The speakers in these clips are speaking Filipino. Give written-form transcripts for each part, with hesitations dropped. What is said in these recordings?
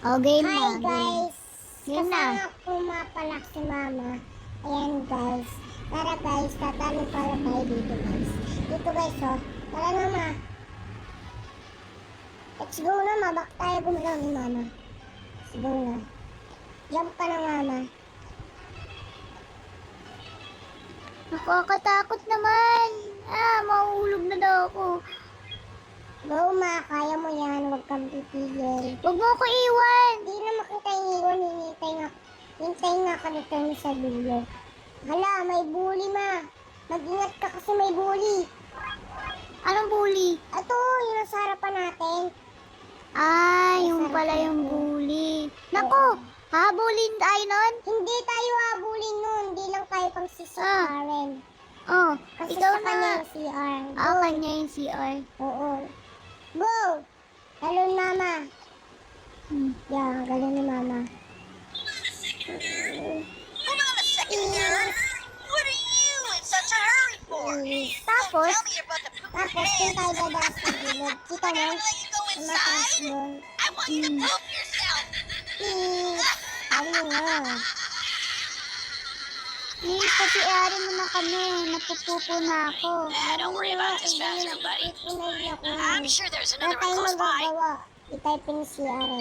Oh, game Hi na. Game. guys! Game na. Kasama ko mapalak si mama. Ayan guys. Tara guys, tatalo pala tayo dito guys. Dito guys oh. Tara na ma. Let's go na ma. Bak tayo gumalaw ni mama. Let's go na. Jump ka na mama. Nakakatakot naman. Mauulog na daw ako. Go ma, kaya mo yan. Huwag kang titigil. Huwag mo ko iwan. Hindi na makita yung iwan. Hintay nga ka dito sa dulo. Hala, may bully ma. Mag-ingat ka kasi may bully. Anong bully? Ito, yung nasa harapan natin. Yung pala yung bully. Naku, habulin tayo nun? Hindi tayo habulin nun. Hindi lang tayo pang sisikarin. Oh, Kasi ikaw sa kanya na. yung CR. Ako kanya yung CR. Oo. Go! Galon mama. Yan, galon ni mama. Hold on a second, nerd. What are you in such a hurry for? Tapos, Tell me you're about to poop your Tapos, kung tayo pants. dadaan sa gilid. Kita I mo? gotta let you go Tumatas inside. mo. I want you to poop yourself. Ayun na. please, kasi ari mo na kami. Napupupo na ako. Don't worry about this bathroom, buddy. I'm sure there's Wala another one tayong close by. magagawa. I-type in CR.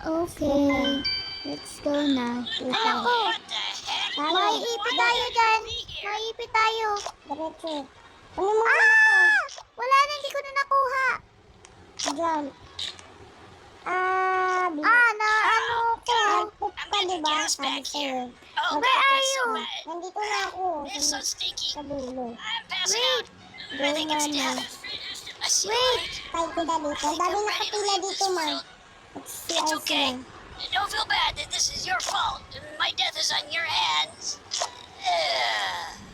Okay. Let's go na. Alam ko, What the heck? maiipit tayo dyan. Maiipit tayo. Diretso. Ano mo na ito? Wala na, hindi ko na nakuha. Jump. Na ano ko. Poop ka, diba? gas Sabi back sa'yo. Oh, Where are that's so you? bad. Nandito na ako. It's so stinky. Sa dulo. I'm passing out. I think it's death. I see a light. Type ko na dito. Ang dami nakapila dito, ma. It's okay. Don't feel bad that this is your fault. My death is on your hands.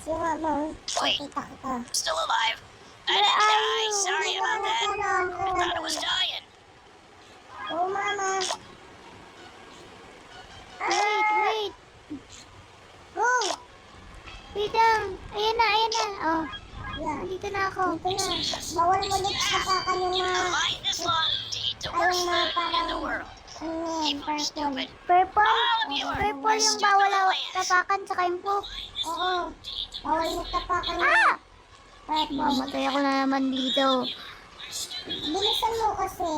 Sira mo. Wait. Kita kita. I'm still alive. I didn't die. Sorry about that. I thought I was dying. Oh, mama. Wait. Go! Wait lang. Ayan na. Oh, Yan. nandito na ako. Dito na. Bawal mo dito kapakan yung A mga... line this long to eat the worst food in the world. Ano yan, People are stupid. Purple? All of you are Purple yung stupid bawal lions. tapakan tsaka yung poop. Oo. Bawal mo kapakan yung... Purple. Mamatay ako na naman dito. Bilisan mo kasi.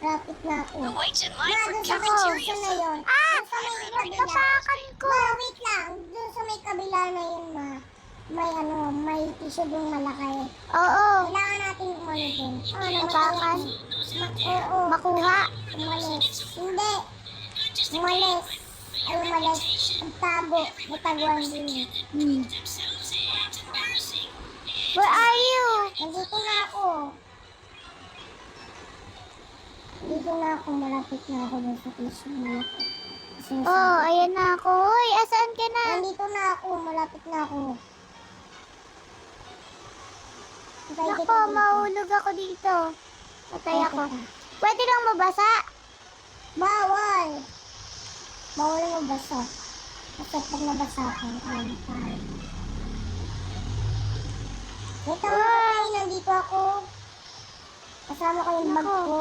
Rapid na ako. Who waits in line Ma, for dun sa cafeteria saan na yun? food? Dun sa may kabila. Tapakan ko. Ma, wait lang. Dun sa may kabila na yun, ma. May tissue dun malaki. Oo. Kailangan natin umano dun. Tapakan. Oo. Makuha. Umalis. Hindi. Umalis. Ay, umalis. Magtago. May taguan din. Where are you? Nandito na ako. Dito na ako. Malapit na ako dun sa tissue malaki. Oh, ayan na ako. Hoy, asaan ka na? Nandito na ako. Malapit na ako. Nako, mahulog ako dito. Patay ako. Pwede lang mabasa? Bawal! Bawal mo basa. Kasi pag nabasa ka, ay. Wait lang ako, nandito ako. Kasama ko yung bag Nako. ko.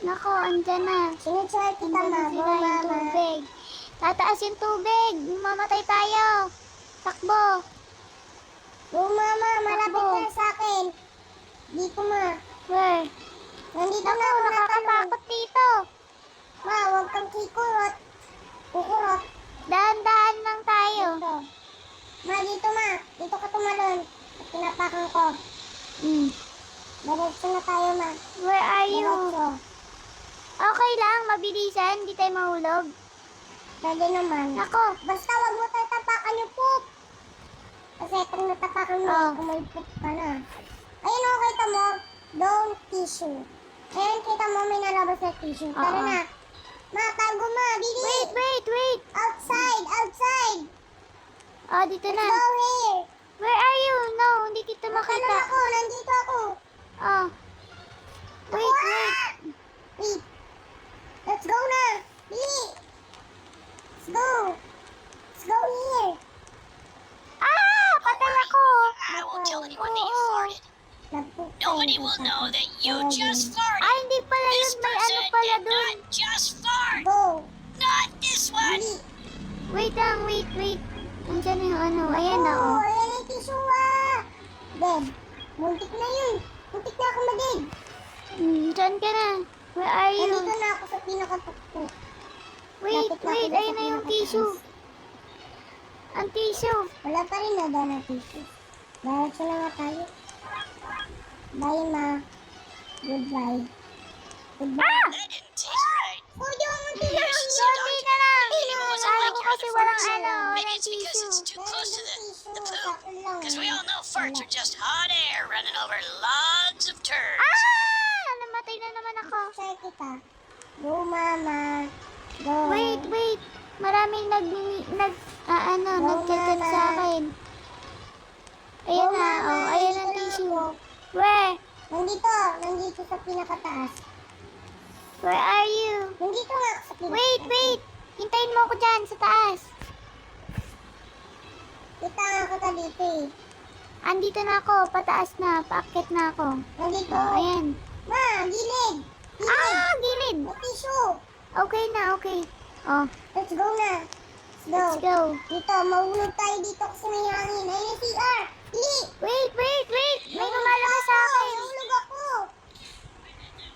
Nako, andyan na. Sinitsara kita, Andyan na ma. sila yung tubig. Tataas yung tubig. Mamatay tayo. Takbo. Oh, mama, malapit ka sa akin. Dito, ma. Where? Nandito Nako, na ako nakatakot. nakakatakot dito. Ma, huwag kang kikurot. Kukurot. Dahan-dahan lang tayo. Dito. Ma, dito, ma. Dito ka tumalon. At pinapakan ko. Diretso na tayo, ma. Where are you? Diretso. Okay lang, mabilisan. Hindi tayo mahulog. Pwede naman. Nako. Basta wag mo tatapakan yung poop. Kasi pag natapakan mo, umulpot ka na. Ayun o, kita mo, don't tissue. Ayun, kita mo, may nalabas na tissue. Tara na. Ma, tago ma, bilis. Wait. Outside. Oh, dito na. Go here. Where are you? No, hindi kita Ano makita. ako, nandito ako. Oh. Wait. Wait. Let's go na. Bilis. Let's go. Let's go here. Patay ako. I won't tell anyone that you farted. Nobody will know that you just farted. Ay, hindi pala yun. May ano pala lang, wait. Andiyan na yung ano, ayan na, Oo, oh. ayan yung tissue Dead. Muntik na yun. Muntik na ako mag-dead. Dyan ka na. Where are you? Nandito na ako sa pinakatuktok. Wait, Lapit na ako ayan sa na yung pinakataas. tissue. Ang tissue. Wala pa rin na na tissue. Diretso na nga tayo. Bye, ma. Goodbye. Ah! That didn't taste right. Kuya, muntik na lang Sorry na lang. Maybe it wasn't Kala like ko you're kasi the walang fart. ano, Maybe walang it's because tissue. it's too close to the poop. Because we Wala. all know farts are just hot air running over lots of turds. Ah! Namatay na naman ako. Share kita. Go, mama. Go. Wait. Maraming nagchat sa akin. Ayan Go, na, mama. oh, ayan ang Dito na tissue. ako. Where? Nandito sa pinakataas. Where are you? Nandito nga ako sa pinakataas. Wait. Hintayin mo ako dyan sa taas. Kita nga kita dito eh. Andito na ako, pataas na, paakyat na ako. Nandito. Oh, ayan. Ma, gilid. Ah, gilid. May tissue. Okay na, okay. Oh, Let's go na. let's go. Dito, mahulog tayo dito kasi may hangin. Ayun yung CR. Dili. Wait. May lumalabas sa akin. Nahulog ako.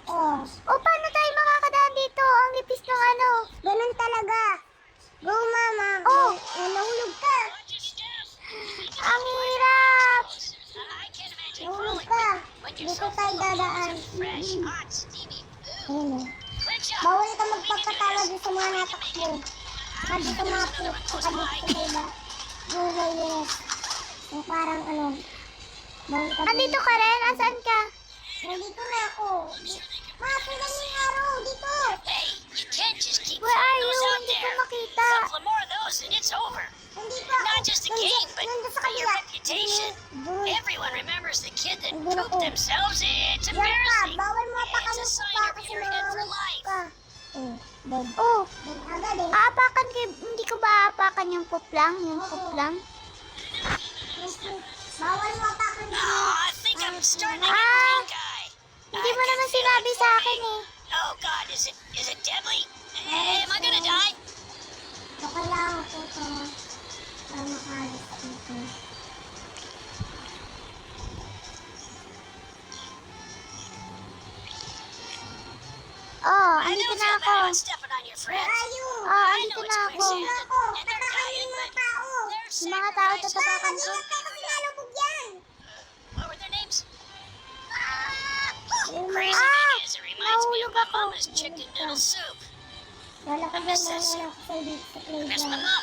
Oh, O, paano tayo makakadaan dito? Ang lipis ng ano. ganun talaga. Go, mama. Oh. Nahulog ka. Ang hirap. I can't imagine Nahulog crawling ka. when you're Dito so tayo full of dadaan. lots of fresh, hot, steamy poo. Ayun eh. Good job. Bawal ka magpagkatawa doon sa mga natakbo. Sabi sa mga puto, saka dito sa iba. Buhay yes. Yung parang ano. Bawal ka Andito ka rin? Asan ka? Nandito na ako. Ma, tingnan niyo yung araw dito. Hey, you can't just keep Where are throwing those you? out Hindi ko there. makita. Couple more of those and it's over. Nandito ako. Not just the game, but Nandito sa your kabila. reputation. Doon. Everyone remembers the kid that Nandun pooped ako. themselves. It's Yan ka, embarrassing. bawal mo apakan It's a yung sign pa of kasi you're in for nangangalit life. ka. Dead. Oh, Dead agad eh. aapakan ko, hindi ko ba aapakan yung poop lang? Yung poop lang? Bawal mo apakan Oh, yung I think I'm starting to get Ah, pink eye. Hindi I mo can naman feel sinabi it sa akin forming. eh. Oh God, is it deadly? Am I gonna die? Baka lang ako ito. Para makalis dito. Oh, I andito don't na feel ako. bad about stepping on your Where friends. are you? Oh, I andito know na it's ako. quicksand, Ako, and they're tatahanin dying, mo but ang tao. they're Yung mga tao sacrificing. tatapakan ko. Mag-ingat ka kasi nalubog yan. What were their names? Yung Crazy mga- thing is, it reminds me of nahulog my ako. mama's chicken noodle soup. Wala ko I dyan, miss that wala soup. ko sa dito sa I miss my playground. mama.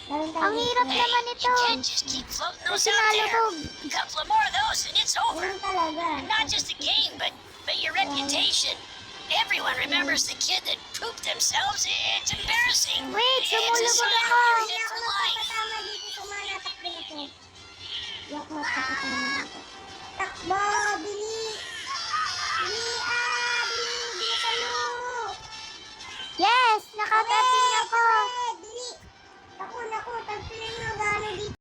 Meron tayo Ang dito. hirap Hey, naman you ito. can't just keep floating those Kasi out there. nalubog. A couple of more of those and it's over. Ganun talaga. Not just the game, but your reputation. Everyone remembers the kid that pooped themselves. It's embarrassing. Wait, It's a sumulubog sign ako. you're Hindi in ako for life. magpapatama dito sa mga natakbo na to. Hindi ako magpapatama dito. Takbo! Bili! Bili! Bili! Bili kayo! Yes, nakatating ako. Bili! Ako, naku, tagpilan nyo gaano dito.